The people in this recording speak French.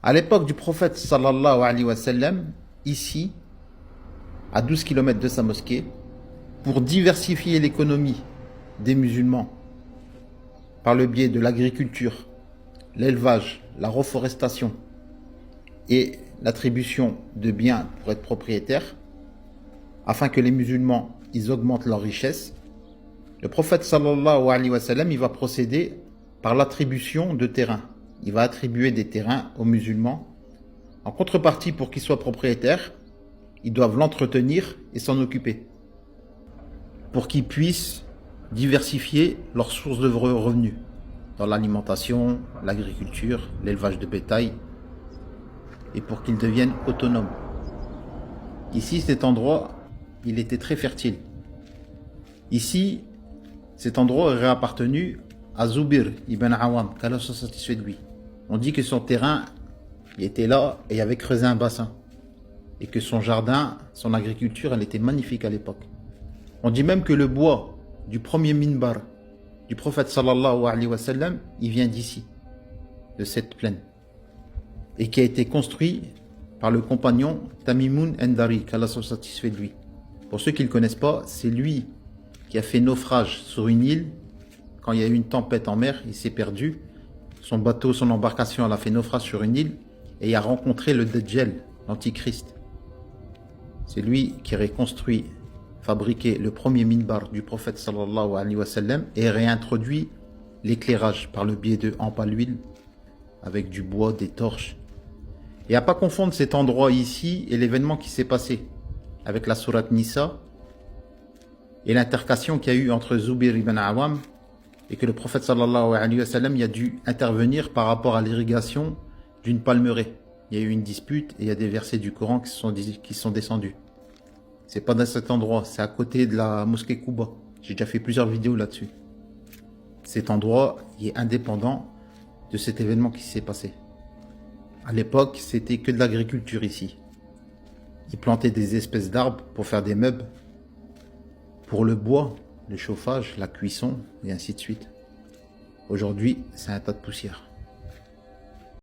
À l'époque du prophète sallallahu alayhi wa sallam, ici, à 12 kilomètres de sa mosquée, pour diversifier l'économie des musulmans par le biais de l'agriculture, l'élevage, la reforestation et l'attribution de biens pour être propriétaire, afin que les musulmans ils augmentent leur richesse, le prophète sallallahu alayhi wa sallam il va procéder par l'attribution de terrains. Il va attribuer des terrains aux musulmans. En contrepartie, pour qu'ils soient propriétaires, ils doivent l'entretenir et s'en occuper, pour qu'ils puissent diversifier leurs sources de revenus dans l'alimentation, l'agriculture, l'élevage de bétail, et pour qu'ils deviennent autonomes. Ici, cet endroit, il était très fertile. Ici, cet endroit aurait appartenu à Zubir ibn Awam, qu'Allah soit satisfait de lui. On dit que son terrain il était là et avait creusé un bassin. Et que son jardin, son agriculture, elle était magnifique à l'époque. On dit même que le bois du premier minbar du prophète sallallahu alayhi wa sallam, il vient d'ici, de cette plaine. Et qui a été construit par le compagnon Tamimun Endari, qu'Allah soit satisfait de lui. Pour ceux qui ne le connaissent pas, c'est lui qui a fait naufrage sur une île. Quand il y a eu une tempête en mer, il s'est perdu. Son bateau, son embarcation, elle a fait naufrage sur une île et il a rencontré le Dajjal, l'Antichrist. C'est lui qui a reconstruit, fabriqué le premier minbar du prophète sallallahu alayhi wa sallam et réintroduit l'éclairage par le biais de lampes à l'huile avec du bois, des torches. Et à ne pas confondre cet endroit ici et l'événement qui s'est passé avec la sourate Nisa et l'intercation qu'il y a eu entre Zubir ibn Awam et que le prophète sallallahu alayhi wa sallam il a dû intervenir par rapport à l'irrigation d'une palmeraie. Il y a eu une dispute et il y a des versets du Coran qui sont descendus. C'est pas dans cet endroit, c'est à côté de la mosquée Quba. J'ai déjà fait plusieurs vidéos là-dessus. Cet endroit il est indépendant de cet événement qui s'est passé. À l'époque, c'était que de l'agriculture ici. Ils plantaient des espèces d'arbres pour faire des meubles, pour le bois, le chauffage, la cuisson et ainsi de suite. Aujourd'hui, c'est un tas de poussière.